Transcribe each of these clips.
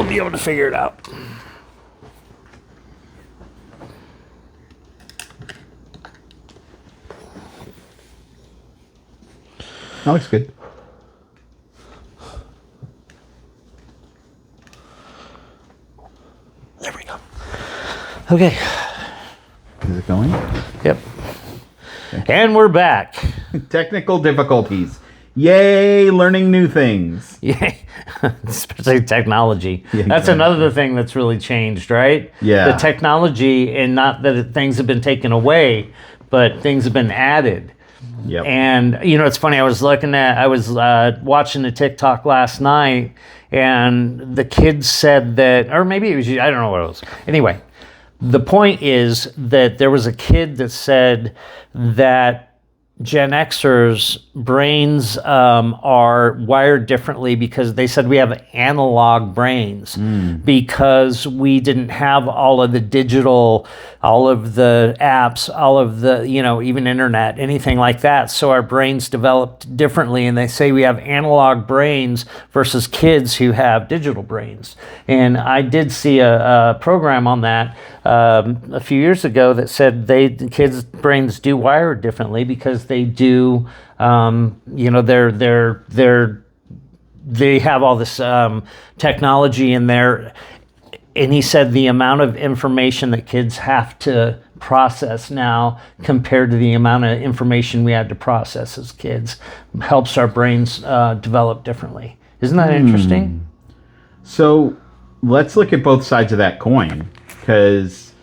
be able to figure it out. That looks good. There we go. Okay. Is it going? Yep. Okay. And we're back. Technical difficulties. Yay, learning new things. Yay. Especially technology. Yeah, that's exactly. another thing that's really changed, right? Yeah. The technology, and not that things have been taken away, but things have been added. Yep. And, you know, it's funny, I was watching the TikTok last night, and the kids said that, or maybe it was, I don't know what it was. Anyway, the point is that there was a kid that said that Gen Xers' brains are wired differently because they said we have analog brains because we didn't have all of the digital, all of the apps, all of the, you know, even internet, anything like that. So our brains developed differently, and they say we have analog brains versus kids who have digital brains. And I did see a program on that a few years ago that said the kids' brains do wire differently because they do, you know, they have all this technology in there. And he said the amount of information that kids have to process now compared to the amount of information we had to process as kids helps our brains develop differently. Isn't that interesting? So let's look at both sides of that coin, because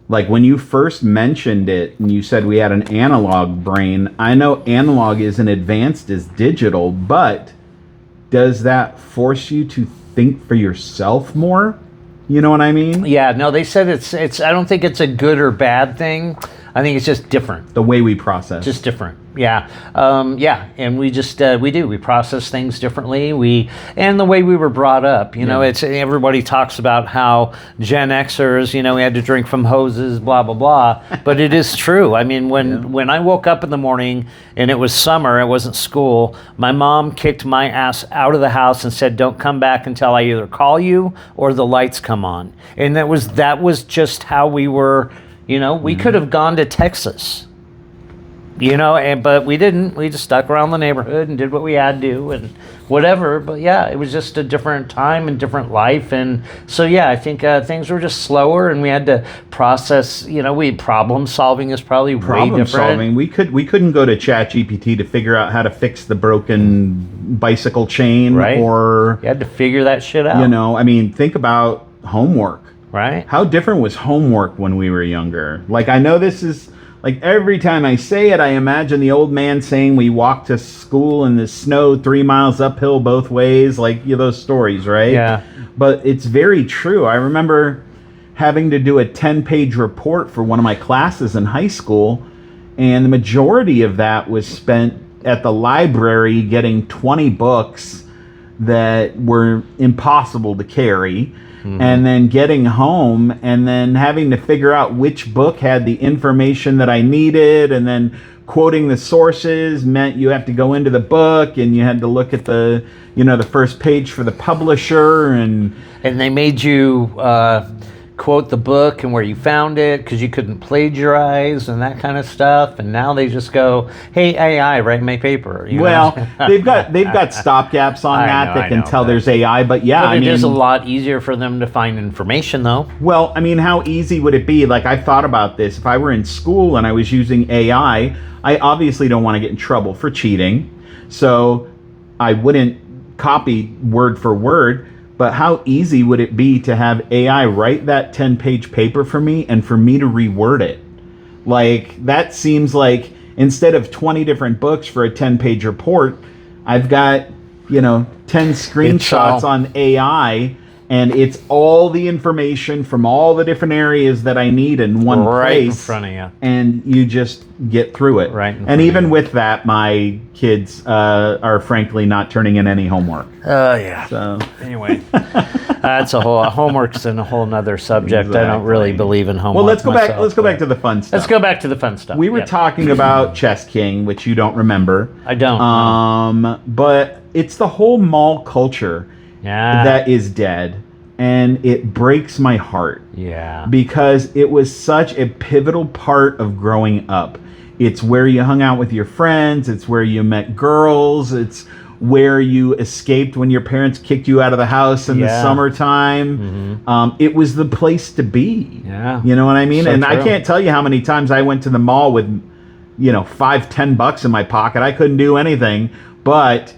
like when you first mentioned it and you said we had an analog brain, I know analog isn't advanced as digital, but does that force you to think for yourself more? You know what I mean? Yeah, no, they said it's I don't think it's a good or bad thing. I think it's just different. The way we process. Just different. Yeah. Yeah. And we just, we process things differently. And the way we were brought up, you know, it's, everybody talks about how Gen Xers, you know, we had to drink from hoses, blah, blah, blah. But it is true. I mean, when I woke up in the morning and it was summer, it wasn't school, my mom kicked my ass out of the house and said, don't come back until I either call you or the lights come on. And that was just how we were. You know, we could have gone to Texas, you know, but we didn't. We just stuck around the neighborhood and did what we had to do and whatever. But yeah, it was just a different time and different life. And so, yeah, I think things were just slower and we had to process, you know, problem solving is probably way different. Problem solving. We couldn't go to ChatGPT to figure out how to fix the broken bicycle chain. Right. Or you had to figure that shit out. You know, I mean, think about homework. Right. How different was homework when we were younger? Like, I know this is, like, every time I say it, I imagine the old man saying we walked to school in the snow 3 miles uphill both ways, like, you know, those stories, right? Yeah. But it's very true. I remember having to do a 10-page report for one of my classes in high school, and the majority of that was spent at the library getting 20 books that were impossible to carry. And then getting home and then having to figure out which book had the information that I needed, and then quoting the sources meant you have to go into the book and you had to look at the, you know, the first page for the publisher, and they made you quote the book and where you found it because you couldn't plagiarize and that kind of stuff. And now they just go, hey, AI, write my paper. You well, know? they've got stopgaps on that can tell there's AI, but yeah, I mean, it is a lot easier for them to find information though. Well, I mean, how easy would it be? Like, I've thought about this. If I were in school and I was using AI, I obviously don't want to get in trouble for cheating, so I wouldn't copy word for word. But how easy would it be to have AI write that 10-page paper for me and for me to reword it? Like, that seems like instead of 20 different books for a 10-page report, I've got, you know, 10 screenshots on AI, and it's all the information from all the different areas that I need in one place. Right in front of you. And you just get through it. Right. And even with that, my kids are frankly not turning in any homework. Yeah. So anyway, that's homework's a whole nother subject. Exactly. I don't really believe in homework. Well, let's go back to the fun stuff. Let's go back to the fun stuff. We were talking about Chess King, which you don't remember. I don't. But it's the whole mall culture that is dead. and it breaks my heart. Yeah. Because it was such a pivotal part of growing up. It's where you hung out with your friends. It's where you met girls. It's where you escaped when your parents kicked you out of the house in the summertime. It was the place to be. Yeah. You know what I mean? So and true. I can't tell you how many times I went to the mall with, $5-10 in my pocket. I couldn't do anything, but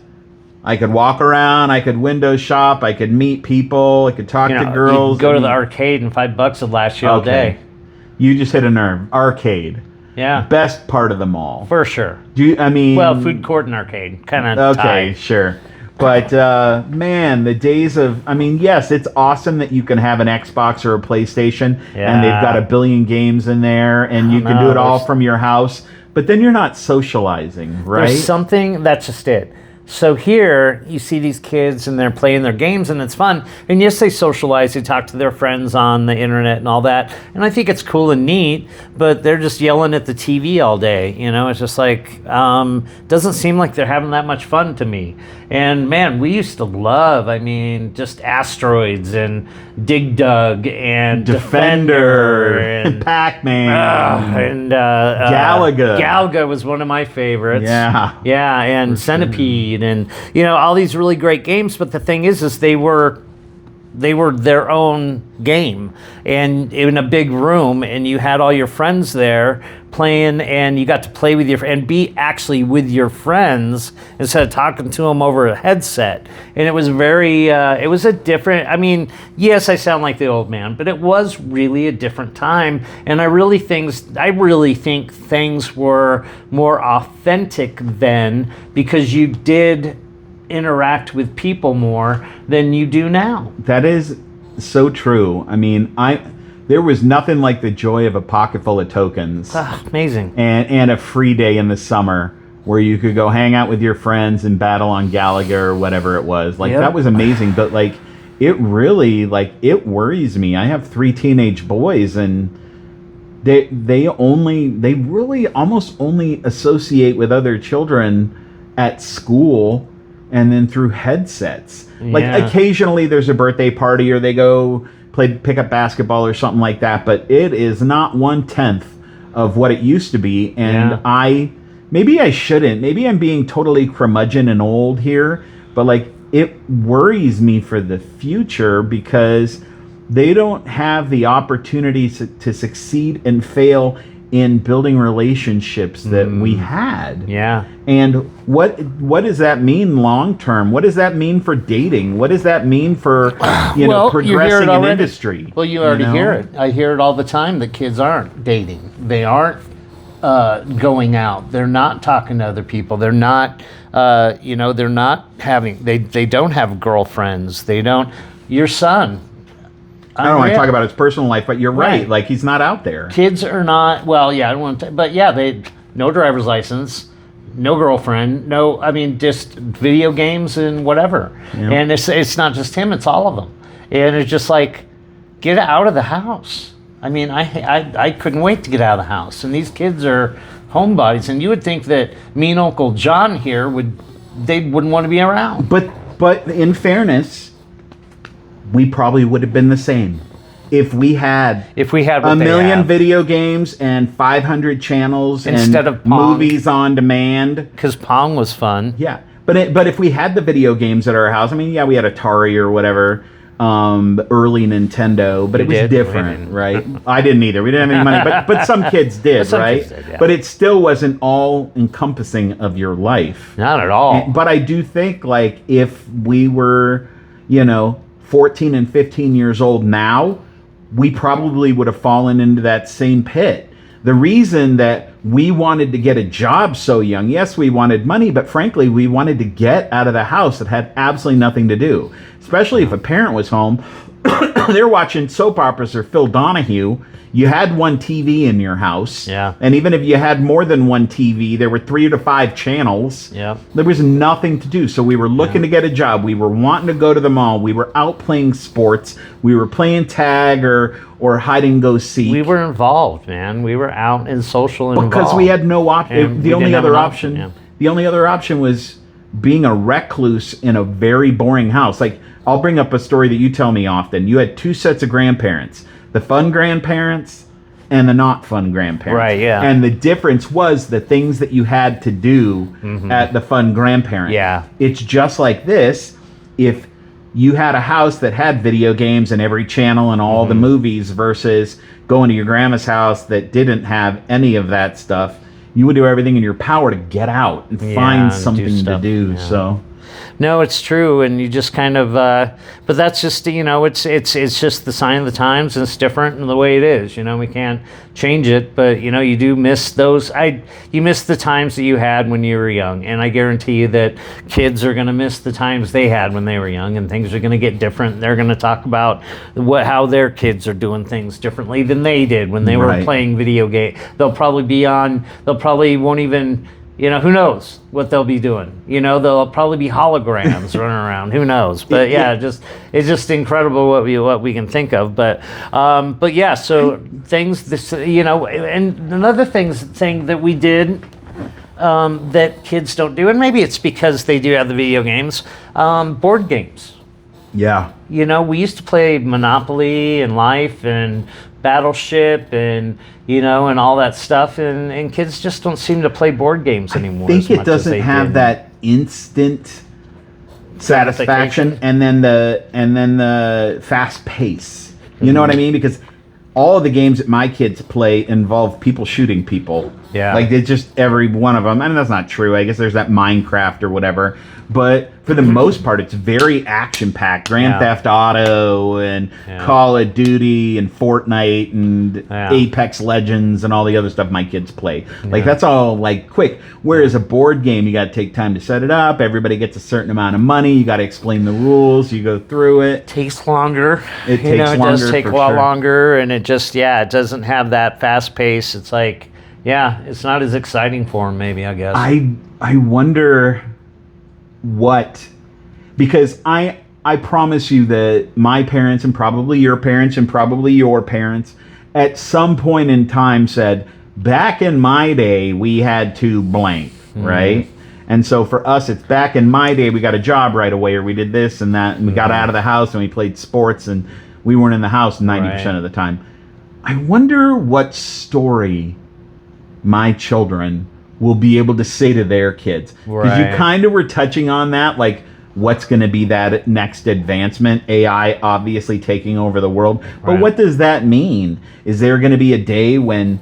I could walk around, I could window shop, I could meet people, I could talk to girls. You go to the arcade and $5 would last you all day. You just hit a nerve. Arcade. Yeah. Best part of the mall. For sure. Well, food court and arcade. Kind of okay, sure. But, man, the days of... yes, it's awesome that you can have an Xbox or a PlayStation, and they've got a billion games in there, and you can do it all from your house. But then you're not socializing, right? There's something... That's just it. So here, you see these kids and they're playing their games and it's fun. And yes, they socialize, they talk to their friends on the internet and all that. And I think it's cool and neat, but they're just yelling at the TV all day. It's just like, doesn't seem like they're having that much fun to me. And man, we used to love, just Asteroids and Dig Dug and Defender and Pac-Man and Galaga. Galaga was one of my favorites. Yeah. Yeah, and Centipede and all these really great games, but the thing is they were their own game and in a big room, and you had all your friends there playing, and you got to play with and be actually with your friends instead of talking to them over a headset. And it was very it was a different, yes, I sound like the old man, but it was really a different time. And I really think things were more authentic then, because you did interact with people more than you do now. That is so true. There was nothing like the joy of a pocket full of tokens. Amazing. And a free day in the summer where you could go hang out with your friends and battle on Galaga or whatever it was. That was amazing. But it really, it worries me. I have 3 teenage boys, and they really almost only associate with other children at school and then through headsets. Occasionally there's a birthday party or they go pick up basketball or something like that, but it is not 1/10 of what it used to be. And maybe I shouldn't. Maybe I'm being totally curmudgeon and old here, but it worries me for the future because they don't have the opportunities to succeed and fail in building relationships that we had. Yeah. And what does that mean long term? What does that mean for dating? What does that mean for progressing in industry? Well, you already hear it. I hear it all the time that kids aren't dating. They aren't going out. They're not talking to other people. They're not they're not having they don't have girlfriends. They don't. Your son, I don't want to talk about his personal life, but you're right. He's not out there. Kids are not. Well, yeah, I don't want to. But yeah, they no driver's license, no girlfriend, just video games and whatever. Yeah. And it's not just him; it's all of them. And it's just get out of the house. I couldn't wait to get out of the house. And these kids are homebodies, and you would think that mean Uncle John here wouldn't want to be around. But in fairness, we probably would have been the same if we had a million video games and 500 channels instead of Pong. Movies on demand. Because Pong was fun. Yeah, but if we had the video games at our house, we had Atari or whatever, early Nintendo, but it was different, right? I didn't either. We didn't have any money, but some kids did, right? Kids did, yeah. But it still wasn't all encompassing of your life. Not at all. But I do think if we were, 14 and 15 years old now, we probably would have fallen into that same pit. The reason that we wanted to get a job so young, yes, we wanted money, but frankly, we wanted to get out of the house that had absolutely nothing to do. Especially if a parent was home, they're watching soap operas or Phil Donahue. You had one TV in your house. Yeah. And even if you had more than one TV, there were 3 to 5 channels. Yeah. There was nothing to do. So we were looking to get a job. We were wanting to go to the mall. We were out playing sports. We were playing tag or hide and go seek. We were involved, man. We were out and social and because involved. we had no option. The only other option. Yeah. The only other option was being a recluse in a very boring house. Like, I'll bring up a story that you tell me often. You had two sets of grandparents, the fun grandparents and the not fun grandparents. Right, yeah. And the difference was the things that you had to do at the fun grandparent. Yeah. It's just like this. If you had a house that had video games and every channel and all the movies versus going to your grandma's house that didn't have any of that stuff, you would do everything in your power to get out and find and something to do. Yeah. So No, it's true, and you just kind of, but that's just, it's just the sign of the times, and it's different in the way it is. We can't change it, but you do miss those. You miss the times that you had when you were young, and I guarantee you that kids are going to miss the times they had when they were young, and things are going to get different. They're going to talk about how their kids are doing things differently than they did when they were playing video games. They'll probably won't even. Who knows what they'll be doing? They'll probably be holograms running around. Who knows? But yeah, it's just incredible what we can think of. But yeah, so things and another thing that we did that kids don't do, and maybe it's because they do have the video games, board games. yeah. We used to play Monopoly and Life and Battleship and and all that stuff, and kids just don't seem to play board games anymore. I think it doesn't have that instant satisfaction and then the fast pace. You know what I mean? Because all of the games that my kids play involve people shooting people. Yeah. Like, they just, every one of them, and that's not true. I guess there's that Minecraft or whatever. But for the most part, it's very action-packed. Grand Theft Auto and Call of Duty and Fortnite and Apex Legends and all the other stuff my kids play. Like, that's all, like, quick. Whereas a board game, you got to take time to set it up. Everybody gets a certain amount of money. You got to explain the rules. You go through it. Takes longer. It takes longer. It does take a lot longer, and it just, it doesn't have that fast pace. It's like, it's not as exciting for them, maybe, I guess. I wonder what, because I promise you that my parents and probably your parents and probably your parents at some point in time said, back in my day we had to blank, right? And so for us, it's back in my day we got a job right away, or we did this and that, and we got out of the house and we played sports, and we weren't in the house 90% of the time. I wonder what story my children will be able to say to their kids. Because you kind of were touching on that, like, what's going to be that next advancement? AI obviously taking over the world. But what does that mean? Is there going to be a day when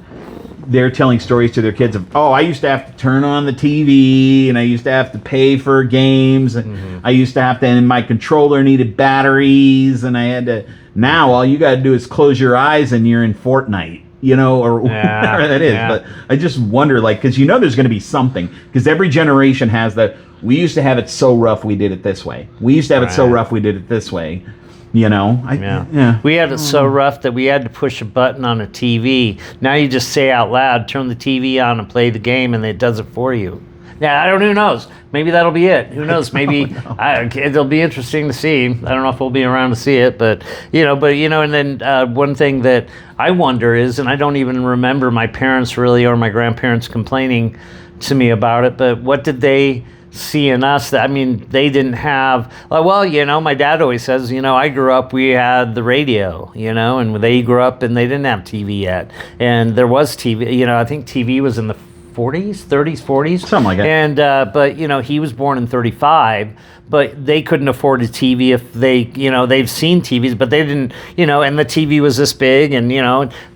they're telling stories to their kids of, oh, I used to have to turn on the TV, and I used to have to pay for games, and I used to have to, and my controller needed batteries, and I had to, now all you got to do is close your eyes and you're in Fortnite. Or whatever that is. But I just wonder, like, because there's going to be something. Because every generation has that, we used to have it so rough we did it this way. We used to have it so rough we did it this way. We had it so rough that we had to push a button on a TV. Now you just say out loud, turn the TV on and play the game, and it does it for you. Yeah, who knows? Maybe that'll be it. Who knows? Maybe it'll be interesting to see. I don't know if we'll be around to see it, but and then one thing that I wonder is, and I don't even remember my parents really or my grandparents complaining to me about it, but what did they see in us? That, I mean, they didn't have, my dad always says, I grew up, we had the radio, and they grew up and they didn't have TV yet. And there was TV, I think TV was in the 40s, 30s, 40s. Something like that. And, but, he was born in 35, but they couldn't afford a TV if they, they've seen TVs, but they didn't, and the TV was this big and,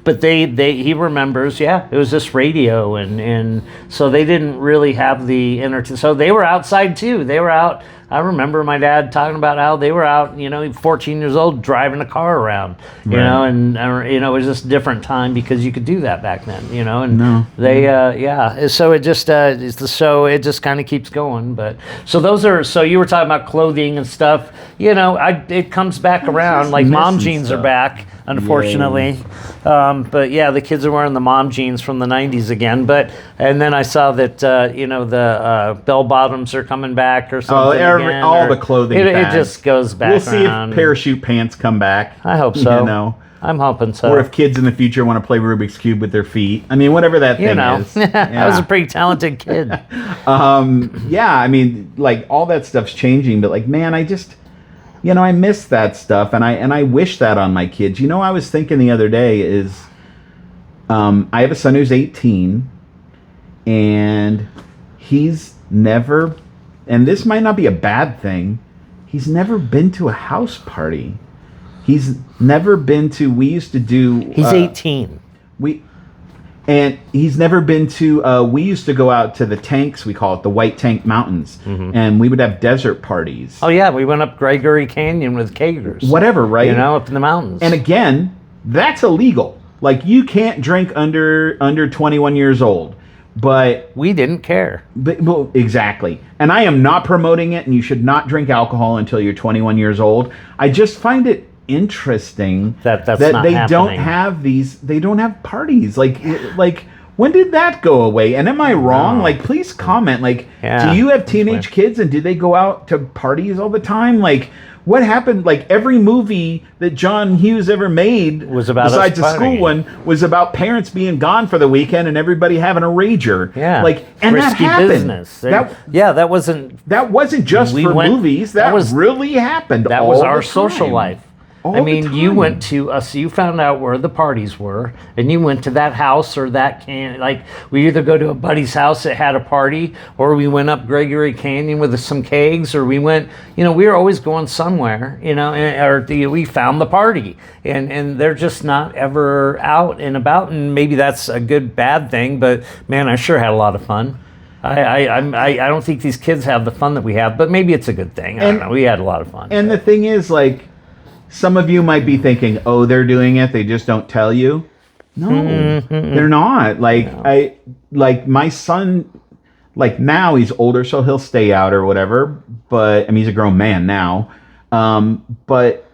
but he remembers, it was this radio. And so they didn't really have the entertainment. So they were outside too. They were out. I remember my dad talking about how they were out, 14 years old, driving a car around, and it was just a different time because you could do that back then, and so it just kind of keeps going. But so you were talking about clothing and stuff, it comes back around, like mom jeans are back, unfortunately. But the kids are wearing the mom jeans from the 90s again. And then I saw that, the bell bottoms are coming back or something. All the clothing it just goes back. We'll see around. if parachute pants come back. I hope so. I'm hoping so. Or if kids in the future want to play Rubik's Cube with their feet. I mean, whatever that thing is. I was a pretty talented kid. Yeah, I mean, like, all that stuff's changing, but, like, man, I just, I miss that stuff, and I wish that on my kids. I was thinking the other day is, I have a son who's 18, and he's never, and this might not be a bad thing, he's never been to a house party. He's never been to, we used to do... He's 18. And he's never been to, we used to go out to the tanks, we call it the White Tank Mountains, and we would have desert parties. Oh, yeah, we went up Gregory Canyon with kegers. Whatever, right? Up in the mountains. And again, that's illegal. Like, you can't drink under 21 years old. But we didn't care. Well, exactly. And I am not promoting it, and you should not drink alcohol until you're 21 years old. I just find it interesting that they happening. don't have parties. Like when did that go away? And am I wrong? No. Like, please comment. Like, do you have teenage kids, and do they go out to parties all the time? Like, what happened? Like, every movie that John Hughes ever made was about, besides the school one, was about parents being gone for the weekend and everybody having a rager. Yeah, like, and risky that happened. Business. That wasn't just for movies. That really happened. That was our social life. You went to you found out where the parties were, and you went to that house or that we either go to a buddy's house that had a party, or we went up Gregory Canyon with some kegs, or we went, we were always going somewhere, we found the party, and they're just not ever out and about, and maybe that's a good, bad thing, but man, I sure had a lot of fun. I don't think these kids have the fun that we have, but maybe it's a good thing. I don't know. We had a lot of fun. And the thing is, like, some of you might be thinking, oh, they're doing it, they just don't tell you. No, they're not. Like, my son, like, now he's older, so he'll stay out or whatever, but, I mean, he's a grown man now. But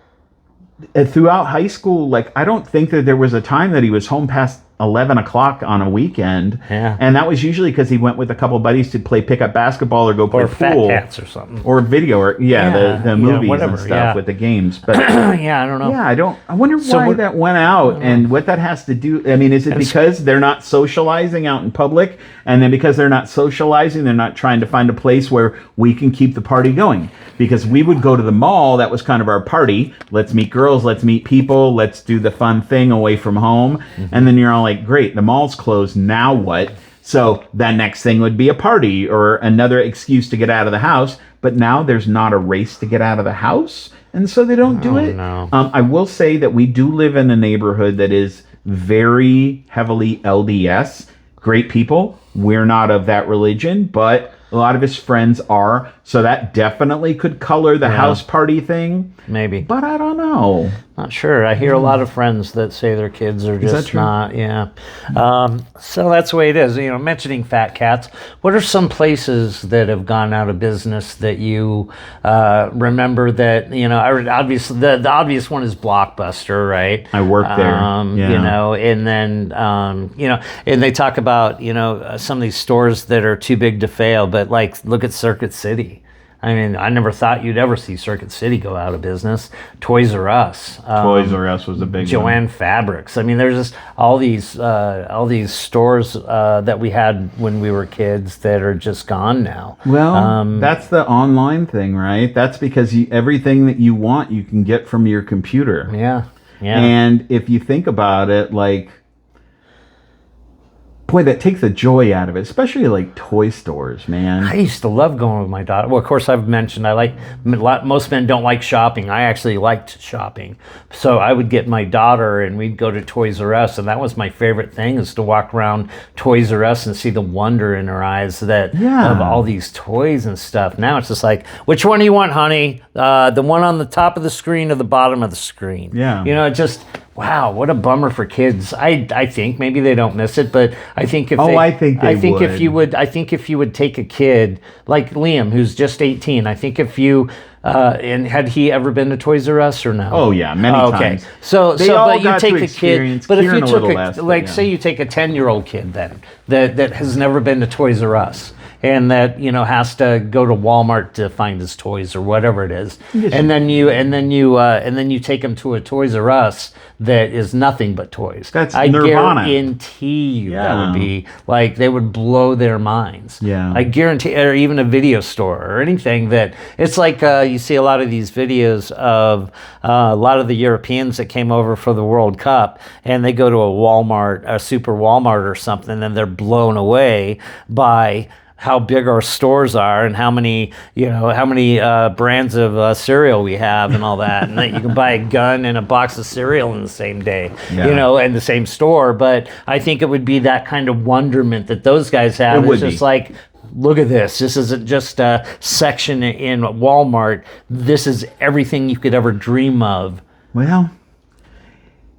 throughout high school, like, I don't think that there was a time that he was home past 11 o'clock on a weekend. Yeah. And that was usually because he went with a couple buddies to play pickup basketball or go play or pool. Fat Cats or something. Or video, or the movies whatever, and stuff with the games. But yeah, I don't know. Yeah, I wonder why that went out and what that has to do. I mean, is it because they're not socializing out in public? And then because they're not socializing, they're not trying to find a place where we can keep the party going? Because we would go to the mall, that was kind of our party. Let's meet girls, let's meet people, let's do the fun thing away from home. And then you're all like, great, the mall's closed, now what? So that next thing would be a party or another excuse to get out of the house. But now there's not a race to get out of the house, and so they don't do it. No. I will say that we do live in a neighborhood that is very heavily LDS. Great people. We're not of that religion, but a lot of his friends are. So that definitely could color the house party thing. Maybe. But I don't know. Not sure. I hear a lot of friends that say their kids are just not. Yeah. So that's the way it is. Mentioning Fat Cats, what are some places that have gone out of business that you remember that, obviously the obvious one is Blockbuster, right? I worked there. And then, and they talk about, some of these stores that are too big to fail, but like, look at Circuit City. I mean, I never thought you'd ever see Circuit City go out of business. Toys R Us. Toys R Us was a big Joann one. Fabrics. I mean, there's just all these stores that we had when we were kids that are just gone now. Well, that's the online thing, right? That's because everything that you want, you can get from your computer. Yeah. And if you think about it, like, boy, that takes the joy out of it, especially like toy stores, man. I used to love going with my daughter. Well, of course, I've mentioned most men don't like shopping. I actually liked shopping. So I would get my daughter and we'd go to Toys R Us, and that was my favorite thing, is to walk around Toys R Us and see the wonder in her eyes of all these toys and stuff. Now it's just like, which one do you want, honey? The one on the top of the screen or the bottom of the screen? Yeah. Wow, what a bummer for kids. I think maybe they don't miss it, but I think if you would take a kid like Liam, who's just 18, I think if you and had he ever been to Toys R Us or no? Oh yeah, many times. But you take a kid, but if you took say you take a 10-year-old kid then that has never been to Toys R Us, and that has to go to Walmart to find his toys or whatever it is, and then you take him to a Toys R Us that is nothing but toys. That's I nirvana. guarantee you that Yeah. would be like they would blow their minds. Yeah. I guarantee, or even a video store or anything that it's like you see a lot of these videos of a lot of the Europeans that came over for the World Cup, and they go to a Walmart, a super Walmart or something, and they're blown away by how big our stores are and how many brands of cereal we have and all that, and that you can buy a gun and a box of cereal in the same day, in the same store. But I think it would be that kind of wonderment that those guys have. It's just like, look at this. This isn't just a section in Walmart. This is everything you could ever dream of. Well,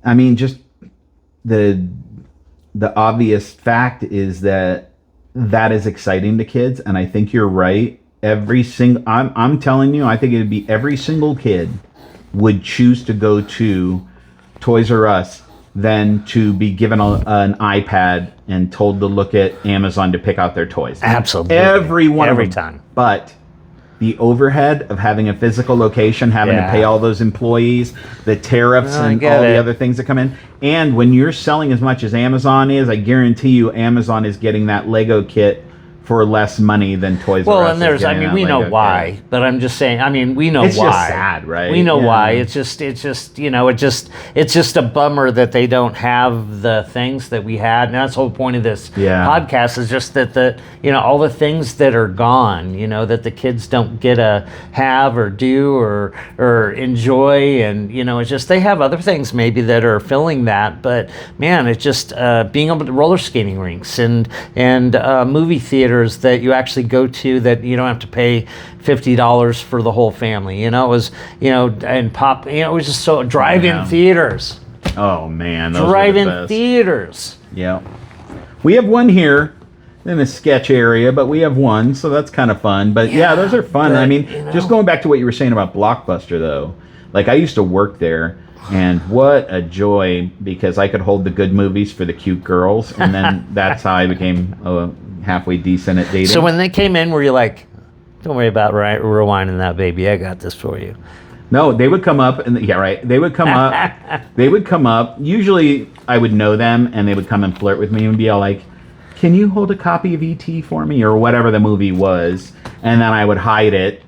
I mean, just the obvious fact is that is exciting to kids, and I think you're right. I'm telling you, I think it'd be every single kid would choose to go to Toys R Us than to be given an iPad and told to look at Amazon to pick out their toys. Absolutely. Every time. But the overhead of having a physical location, having to pay all those employees, the tariffs and all the other things that come in. And when you're selling as much as Amazon is, I guarantee you Amazon is getting that Lego kit for less money than Toys R Us. Well, and there's, we know why, but I'm just saying, we know why. It's just sad, right? We know why. It's just a bummer that they don't have the things that we had. And that's the whole point of this podcast is just that all the things that are gone, that the kids don't get to have or do or enjoy. And, it's just, they have other things maybe that are filling that. But man, it's just being able to roller skating rinks and movie theaters that you actually go to that you don't have to pay $50 for the whole family. It was, and pop, it was just so drive-in theaters. Oh man, drive-in theaters. Yeah. We have one here in the sketch area, but we have one, so that's kind of fun. But yeah, those are fun. But, just going back to what you were saying about Blockbuster though, like I used to work there. And what a joy, because I could hold the good movies for the cute girls, and then that's how I became halfway decent at dating. So when they came in, were you like, don't worry about rewinding that, baby, I got this for you? No, they would come up, and they would come up. They would come up. Usually I would know them, and they would come and flirt with me and be all like, can you hold a copy of E.T. for me, or whatever the movie was? And then I would hide it.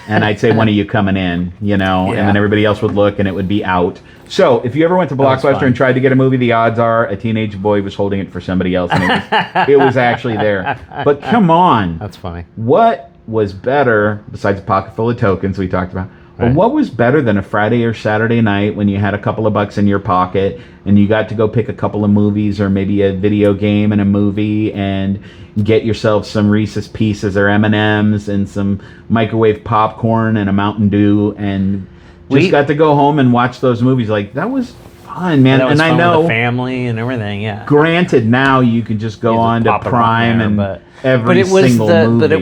And I'd say, when are you coming in? And then everybody else would look and it would be out. So if you ever went to Blockbuster and tried to get a movie, the odds are a teenage boy was holding it for somebody else and it was actually there. But come on. That's funny. What was better, besides a pocket full of tokens we talked about, but what was better than a Friday or Saturday night when you had a couple of bucks in your pocket and you got to go pick a couple of movies or maybe a video game and a movie and get yourself some Reese's Pieces or M&Ms and some microwave popcorn and a Mountain Dew and just got to go home and watch those movies? Like, that was fun, man. That was fun I know with the family and everything. Yeah. Granted, now you can just go on to Prime every single movie. But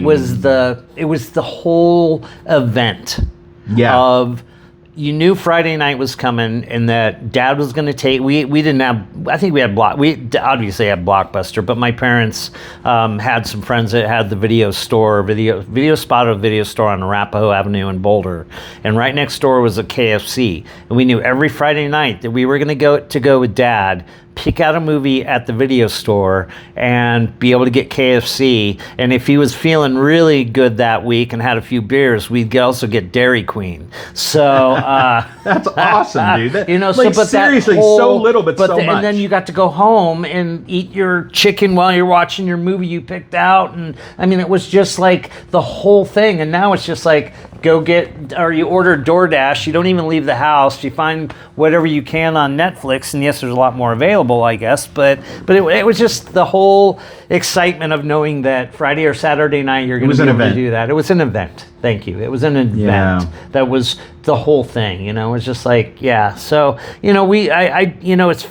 it was the whole event. Yeah. Of you knew Friday night was coming and that Dad was going to take. We didn't have. I think we had We obviously had Blockbuster, but my parents had some friends that had the video store, video spot of a video store on Arapahoe Avenue in Boulder, and right next door was a KFC. And we knew every Friday night that we were going to go with Dad, pick out a movie at the video store and be able to get KFC. And if he was feeling really good that week and had a few beers, we'd also get Dairy Queen. So that's awesome, dude. That, but seriously, so little, but so much. And then you got to go home and eat your chicken while you're watching your movie you picked out. And it was just like the whole thing. And now it's just like, go get, or you order DoorDash, you don't even leave the house, you find whatever you can on Netflix, and yes, there's a lot more available, I guess, but it was just the whole excitement of knowing that Friday or Saturday night you're going to be able to do that. It was an event. Thank you. It was an event that was the whole thing. It was just like, So it's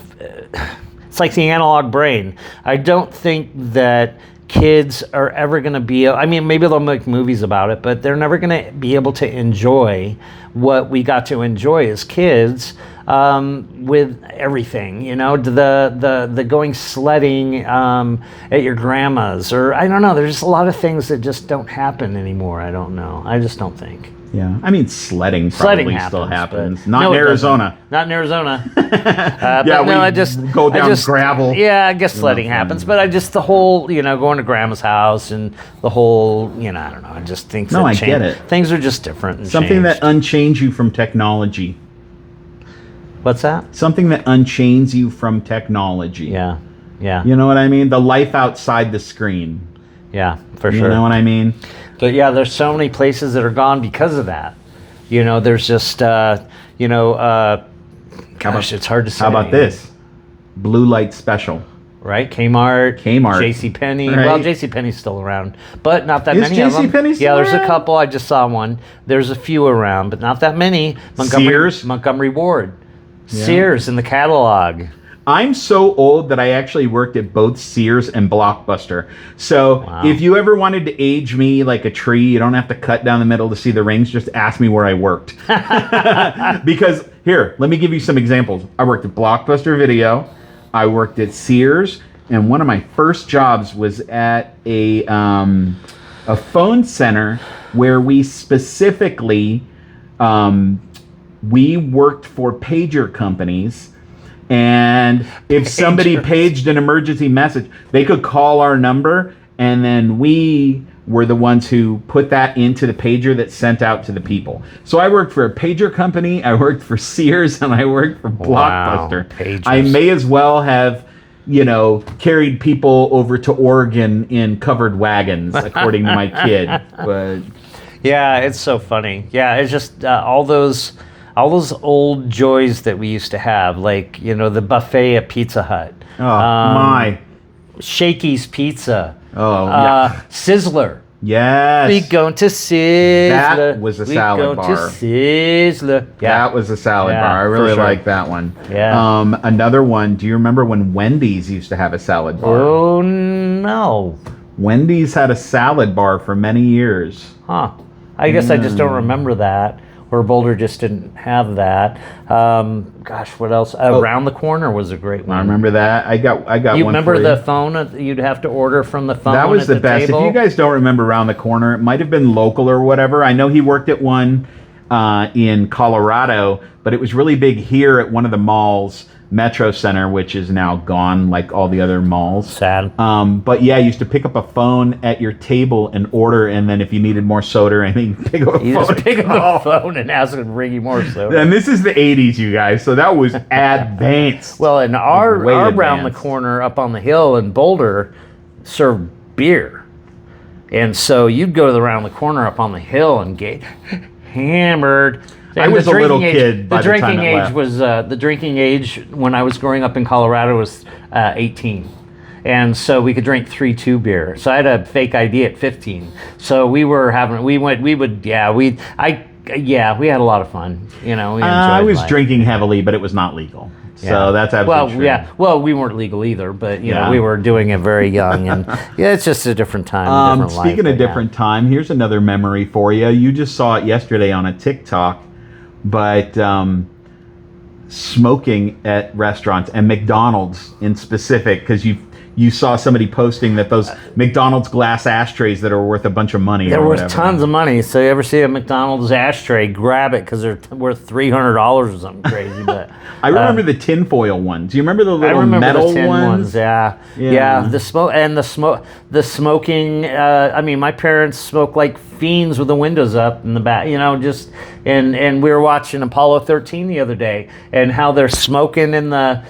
like the analog brain. I don't think that kids are ever going to be, I mean, maybe they'll make movies about it, but they're never going to be able to enjoy what we got to enjoy as kids, with everything, you know, the going sledding at your grandma's, or I don't know, there's just a lot of things that just don't happen anymore. I don't know. I just don't think. Yeah, I mean, sledding probably still happens. Not No, in it doesn't. Arizona. Not in Arizona. Yeah, but no, we I just go down gravel. Yeah, I guess sledding happens, but I just the whole, you know, going to grandma's house and the whole, you know, I don't know. I just think No, I get it. Things are just different. And Something that changed. unchains you from technology. What's that? Something that unchains you from technology. Yeah, yeah, You know what I mean? The life outside the screen. yeah, for You sure. know what I mean? But yeah, there's so many places that are gone because of that. You know, there's just, you know, gosh, it's hard to say. How about this? Blue light special. Right? Kmart. JCPenney. Right. Well, JCPenney's still around, but not that Is many of them. JCPenney still Yeah, there's a around? couple. I just saw one. There's a few around, but not that many. Sears? Montgomery Ward. Yeah. Sears in the catalog. I'm so old that I actually worked at both Sears and Blockbuster. So Wow. if you ever wanted to age me like a tree, you don't have to cut down the middle to see the rings. Just ask me where I worked. Because here, let me give you some examples. I worked at Blockbuster Video. I worked at Sears. And one of my first jobs was at a phone center where we specifically, we worked for pager companies. And if somebody Pagers. paged an emergency message, they could call our number, and then we were the ones who put that into the pager that sent out to the people. So I worked for a pager company, I worked for Sears, and I worked for Blockbuster. Pagers. I may as well have, you know, carried people over to Oregon in covered wagons, according to my kid. But Yeah, it's so funny. Yeah, it's just all those old joys that we used to have, like, you know, the buffet at Pizza Hut. oh my, Shakey's Pizza. oh yeah. Sizzler. Yes. We going to Sizzler. That was a salad We bar. going to Sizzler. Yeah. That was a salad Yeah, bar. I for really sure. like that one. Yeah. Another one. Do you remember when Wendy's used to have a salad bar? Oh no. Wendy's had a salad bar for many years. Huh. I guess I just don't remember that. Or Boulder just didn't have that. Gosh, what else? Around the Corner was a great one. I remember that. I got You one remember for the phone? You'd have to order from the phone. That was at the best. Table? If you guys don't remember Around the Corner, it might have been local or whatever. I know he worked at one in Colorado, but it was really big here at one of the malls, Metro Center, which is now gone like all the other malls. Sad. But yeah, you used to pick up a phone at your table and order, and then if you needed more soda or anything, pick up a You phone. just pick up the phone and ask them to bring you more soda. And this is the 80s, you guys, so that was advanced. Well, and our Way Around the advanced. Corner up on the hill in Boulder served beer. And so you'd go to the Around the Corner up on the hill and get hammered. I And was the a little drinking kid by the drinking time it age left. was the drinking age when I was growing up in Colorado was 18. And so we could drink 3-2 beer. So I had a fake ID at 15. So we had a lot of fun. You know, we enjoyed I was life. drinking heavily, but it was not legal. So that's absolutely true. Well, we weren't legal either, but you Yeah. know, we were doing it very young, and yeah, it's just a different time, a different life. Speaking of but yeah. different time, here's another memory for you. You just saw it yesterday on a TikTok, but smoking at restaurants and McDonald's in specific, because you saw somebody posting that those McDonald's glass ashtrays that are worth a bunch of money. They're or worth whatever. tons of money. So you ever see a McDonald's ashtray, grab it because they're worth $300 or something crazy. But I remember the tinfoil ones. Do you remember the I little remember metal the tin ones? Yeah. The smoke and the smoking. I mean, my parents smoked like fiends with the windows up in the back. You know, just and we were watching Apollo 13 the other day, and how they're smoking in the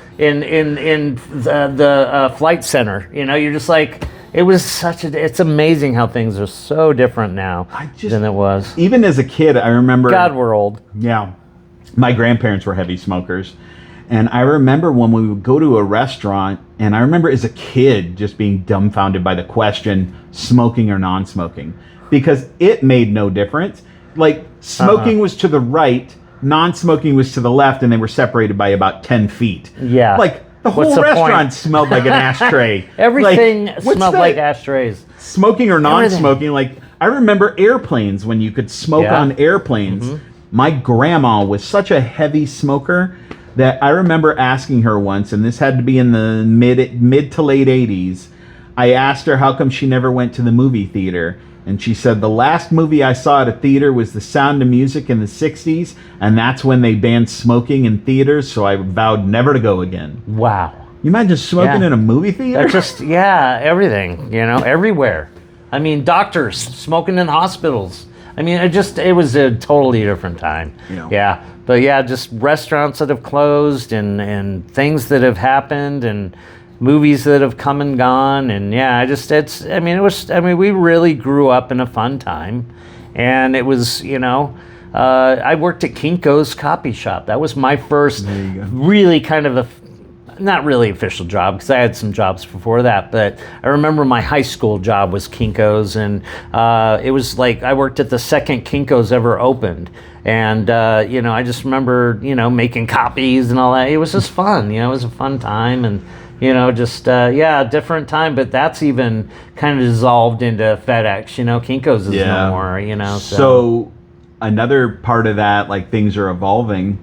flight center. You know, you're just like, it's amazing how things are so different now than it was. Even as a kid, I remember. God, we're old. Yeah. My grandparents were heavy smokers. And I remember when we would go to a restaurant, and I remember as a kid just being dumbfounded by the question, smoking or non-smoking, because it made no difference. Like, smoking was to the right, non-smoking was to the left, and they were separated by about 10 feet. Yeah. Like, The What's whole the restaurant point? smelled like an ashtray. Everything Like, what's smelled that? like ashtrays. Smoking or non-smoking. Like, I remember airplanes when you could smoke Yeah. on airplanes. My grandma was such a heavy smoker that I remember asking her once, and this had to be in the mid to late 80s. I asked her how come she never went to the movie theater. And she said, the last movie I saw at a theater was The Sound of Music in the 60s, and that's when they banned smoking in theaters, so I vowed never to go again. Wow. You imagine smoking Yeah. in a movie theater? That's just, yeah, everything, everywhere. I mean, doctors smoking in hospitals. I mean, it was a totally different time. Yeah. But yeah, just restaurants that have closed and things that have happened and movies that have come and gone. And yeah, we really grew up in a fun time. And it was, I worked at Kinko's Copy Shop. That was my first really kind of not really official job, because I had some jobs before that, but I remember my high school job was Kinko's, and it was like I worked at the second Kinko's ever opened, and I just remember making copies and all that. It was just fun, it was a fun time, and different time. But that's even kind of dissolved into FedEx. Kinko's is no more. So another part of that, like, things are evolving.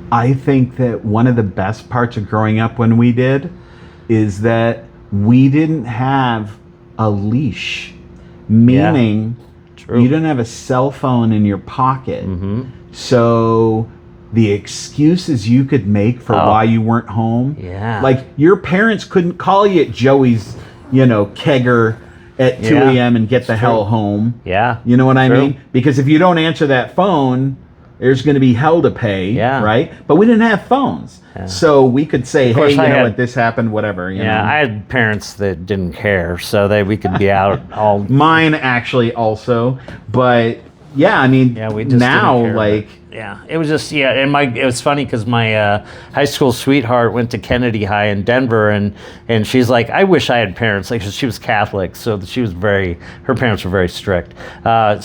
I think that one of the best parts of growing up when we did is that we didn't have a leash, meaning you didn't have a cell phone in your pocket. So the excuses you could make for why you weren't home, like your parents couldn't call you at Joey's, kegger at 2 a.m. and get the hell home. You know what I mean? Because if you don't answer that phone, there's going to be hell to pay, right? But we didn't have phones. So we could say, hey, what, this happened, whatever. You know? I had parents that didn't care, so that we could be out all... Mine actually also. But, yeah, I mean, we just now, didn't care, like... Yeah, it was just, and it was funny because my high school sweetheart went to Kennedy High in Denver, and she's like, I wish I had parents. Like, she was Catholic, so she was her parents were very strict. But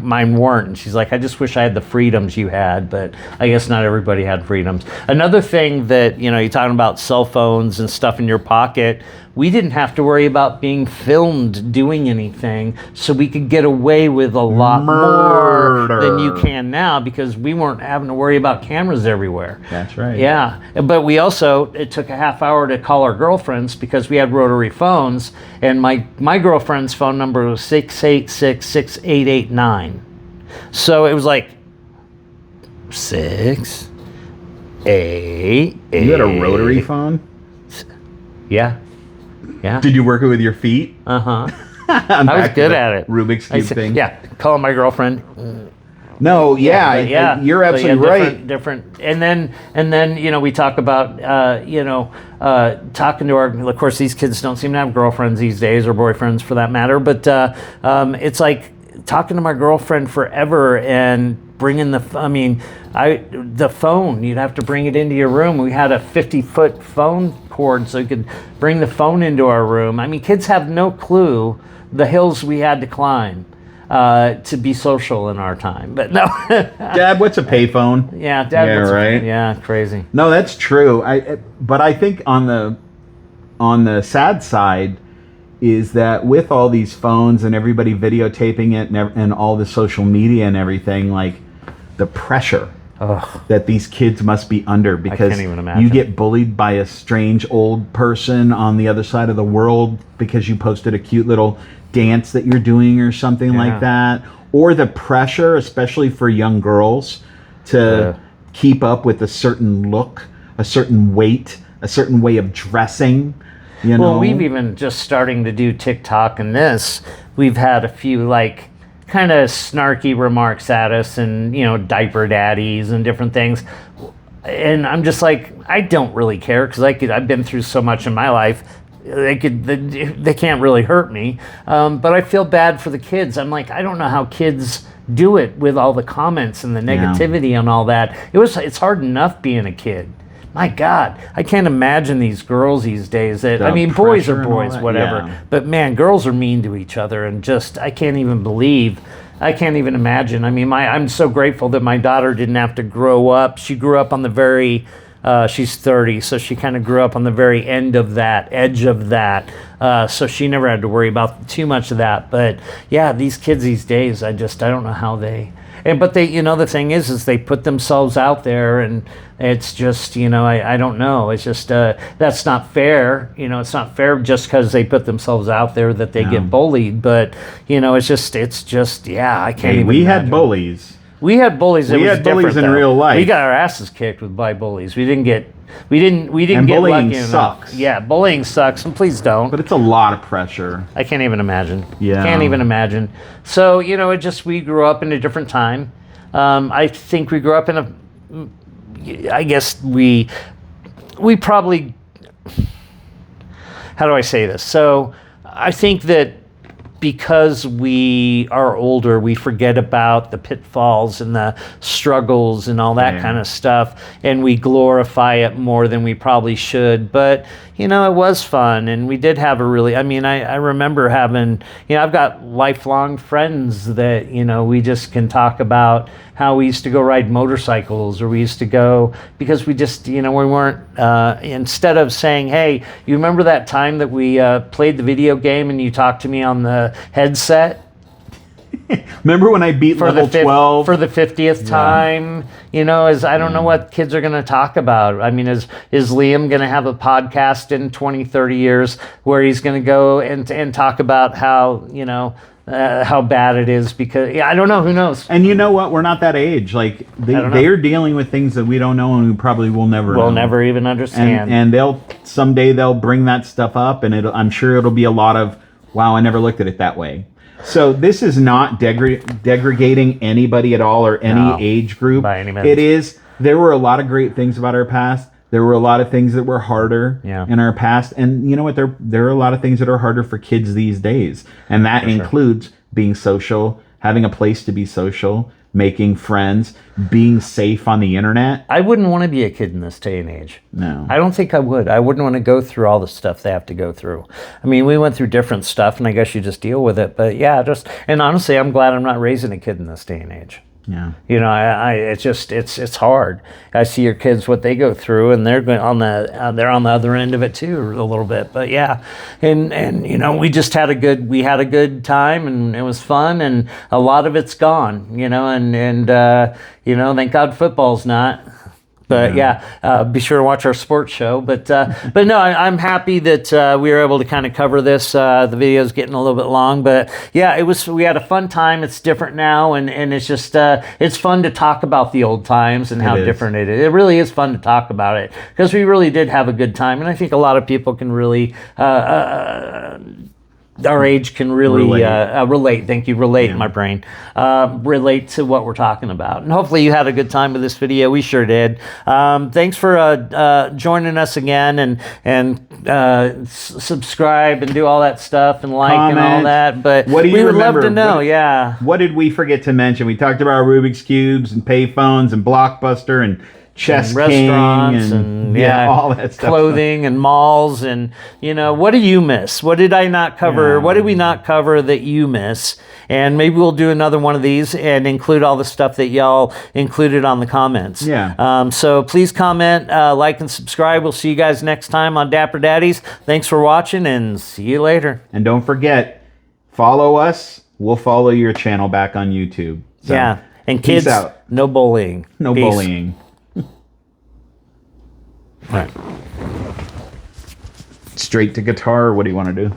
mine weren't. And she's like, I just wish I had the freedoms you had, but I guess not everybody had freedoms. Another thing that, you're talking about cell phones and stuff in your pocket, we didn't have to worry about being filmed doing anything, so we could get away with a lot more than you can now, because we weren't having to worry about cameras everywhere. That's right. Yeah, but it took a half hour to call our girlfriends because we had rotary phones, and my girlfriend's phone number was 686-6889. So it was like 6, 8, 8. You had a rotary phone? Yeah. Yeah. Did you work it with your feet? I was good at it. Rubik's Cube thing. Yeah, calling my girlfriend. No, you're absolutely right. Different, and then we talk about talking to our. Of course, these kids don't seem to have girlfriends these days, or boyfriends for that matter. But it's like talking to my girlfriend forever and bringing the phone. You'd have to bring it into your room. We had a 50-foot phone cord, so you could bring the phone into our room. I mean, kids have no clue the hills we had to climb to be social in our time. But no. Dad, what's a payphone? Yeah, Dad. Yeah, right. Yeah, crazy. No, that's true. But I think on the sad side is that with all these phones and everybody videotaping it and all the social media and everything, like the pressure that these kids must be under, because I can't even imagine. You get bullied by a strange old person on the other side of the world because you posted a cute little dance that you're doing or something like that, or the pressure, especially for young girls, to keep up with a certain look, a certain weight, a certain way of dressing. Well, we've even just starting to do TikTok and this. We've had a few like kind of snarky remarks at us, and diaper daddies and different things. And I'm just like, I don't really care, because I've been through so much in my life. They can't really hurt me. But I feel bad for the kids. I'm like, I don't know how kids do it with all the comments and the negativity and all that. It's hard enough being a kid. My God, I can't imagine these girls these days. Boys are boys, whatever. But man, girls are mean to each other, and just I can't even believe I can't even imagine. I mean, I'm so grateful that my daughter didn't have to grow up. She grew up on the very, she's 30, so she kind of grew up on the very end of that, edge of that. So she never had to worry about too much of that. But yeah, these kids these days, I don't know how they, but they, the thing is they put themselves out there, and it's just, I don't know. It's just, that's not fair. It's not fair just because they put themselves out there that they get bullied. But, it's just, yeah, I can't even we imagine. had bullies. We had bullies. We had bullies in real life. We got our asses kicked by bullies. We didn't get And get bullying lucky sucks. enough. Yeah, bullying sucks, and please don't. But it's a lot of pressure. I can't even imagine. Yeah. Can't even imagine. So, we grew up in a different time. I think we grew up in I guess we probably, how do I say this? So I think that because we are older, we forget about the pitfalls and the struggles and all that kind of stuff, and we glorify it more than we probably should. But it was fun, and we did have I remember having, I've got lifelong friends that, we just can talk about how we used to go ride motorcycles, or we used to go, because we just, we weren't, instead of saying, hey, you remember that time that we played the video game and you talked to me on the headset? Remember when I beat level 12? For the 50th time? I don't know what kids are going to talk about. I mean, is Liam going to have a podcast in 20, 30 years where he's going to go and talk about how, how bad it is? Because I don't know. Who knows? And you know what? We're not that age. Like they're dealing with things that we don't know, and we probably will never know. We'll never even understand. And someday they'll bring that stuff up, and I'm sure it'll be a lot of, wow, I never looked at it that way. So this is not degrading anybody at all, or any age group. By any means. It is. There were a lot of great things about our past. There were a lot of things that were harder in our past. And you know what? There are a lot of things that are harder for kids these days. And that includes being social, having a place to be social, making friends, being safe on the internet. I wouldn't want to be a kid in this day and age. No. I don't think I would. I wouldn't want to go through all the stuff they have to go through. I mean, we went through different stuff, and I guess you just deal with it. But yeah, and honestly, I'm glad I'm not raising a kid in this day and age. Yeah. It's hard. I see your kids, what they go through, and they're they're on the other end of it too, a little bit. But yeah, and we just had a good time, and it was fun, and a lot of it's gone, and thank God football's not. But be sure to watch our sports show. But no, I'm happy that we were able to kind of cover this. The video's getting a little bit long, but yeah, we had a fun time. It's different now, and it's just it's fun to talk about the old times and how different it is. It really is fun to talk about it, because we really did have a good time, and I think a lot of people can really. Our age can really relate. Thank you. Relate, my brain. Relate to what we're talking about. And hopefully you had a good time with this video. We sure did. Thanks for joining us again, and subscribe and do all that stuff, and like Comment. and all that. But what do you we would remember? love to know. What did we forget to mention? We talked about Rubik's Cubes and payphones and Blockbuster and Chess restaurants King and all that stuff. Clothing and malls, and what do you miss? What did I not cover? Yeah. What did we not cover that you miss? And maybe we'll do another one of these and include all the stuff that y'all included on the comments. Yeah. So please comment, like, and subscribe. We'll see you guys next time on Dapper Daddies. Thanks for watching, and see you later. And don't forget, follow us. We'll follow your channel back on YouTube. So, and peace kids, out. no bullying. No Peace. bullying. All right. Straight to guitar, or what do you want to do?